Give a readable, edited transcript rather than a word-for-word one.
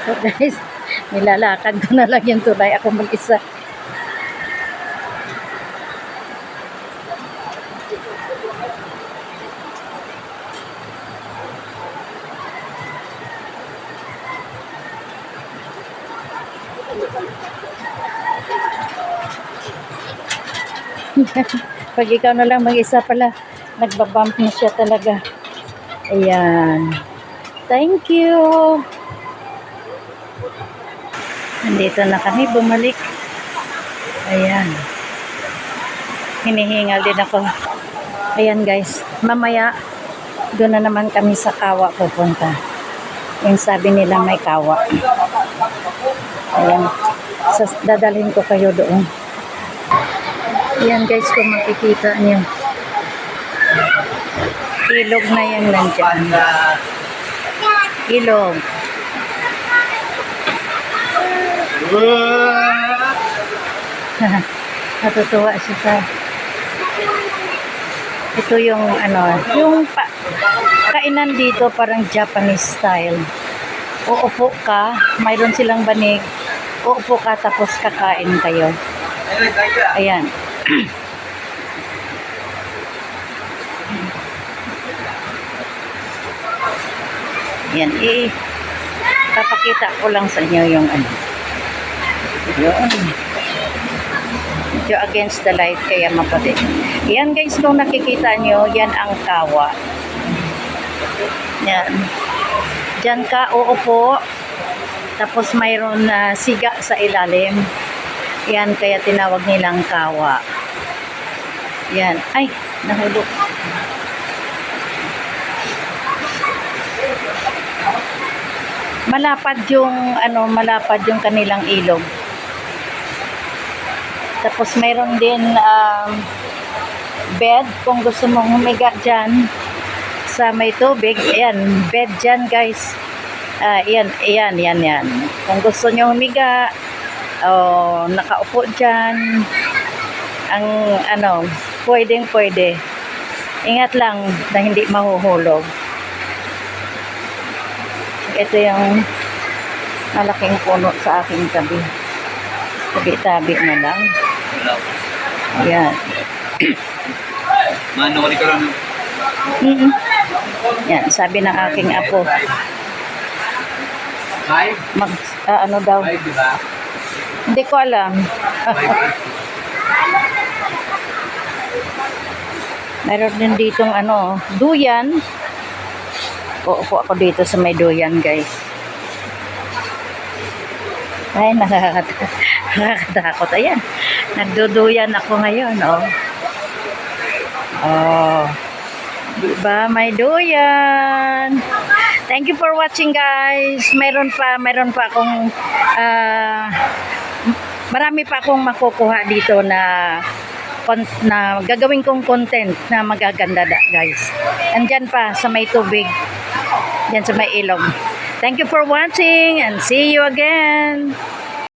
So guys, nilalakad ko na lang yung tulay. Ako mag-isa. Pag ikaw na lang mag-isa pala, nagbabump na siya talaga. Ayan. Thank you. Nandito na kami, bumalik. Ayan. Hinihingal din ako. Ayan guys, mamaya doon na naman kami sa Kawa pupunta. Yung sabi nila may Kawa. Ayan. Dadalhin ko kayo doon. Ayan guys, kung makikita niyo. Ilog na yan nandyan. Ilog. Natutuwa siya sa ito yung ano, yung kainan dito parang Japanese style. Uupo ka, mayroon silang banig. Uupo ka tapos kakain kayo. Ayan. Yan, papakita ko lang sa inyo yung ano. Yun. Medyo against the light kaya maputi. Yan guys, kung nakikita nyo, yan ang Kawa. Yan. Diyan ka uupo. Tapos mayroon na siga sa ilalim. Yan, kaya tinawag nilang Kawa. Yan. Ay, nahulog. Malapad yung kanilang ilog. Tapos mayroon din bed kung gusto mong humiga dyan sa may tubig. Ayan, bed dyan guys. Yan. Kung gusto nyo humiga o nakaupo dyan, ang pwede. Ingat lang na hindi mahuhulog. Ito yung malaking puno sa aking tabi. Tabi-tabi na lang. Ayan. Mano ka lang. Yan, sabi ng aking apo. Ano daw? Hindi ko alam. Meron din ditong duyan. Uupo ako dito sa may duyan, guys. Ay, nakakatakot. Ayan. Nagduduyan ako ngayon, oh. Oh. Diba? May duyan. Thank you for watching, guys. Meron pa akong marami pa akong makukuha dito na gagawin kong content na magaganda guys. Andyan pa sa may tubig. Diyan sa may ilog. Thank you for watching and see you again.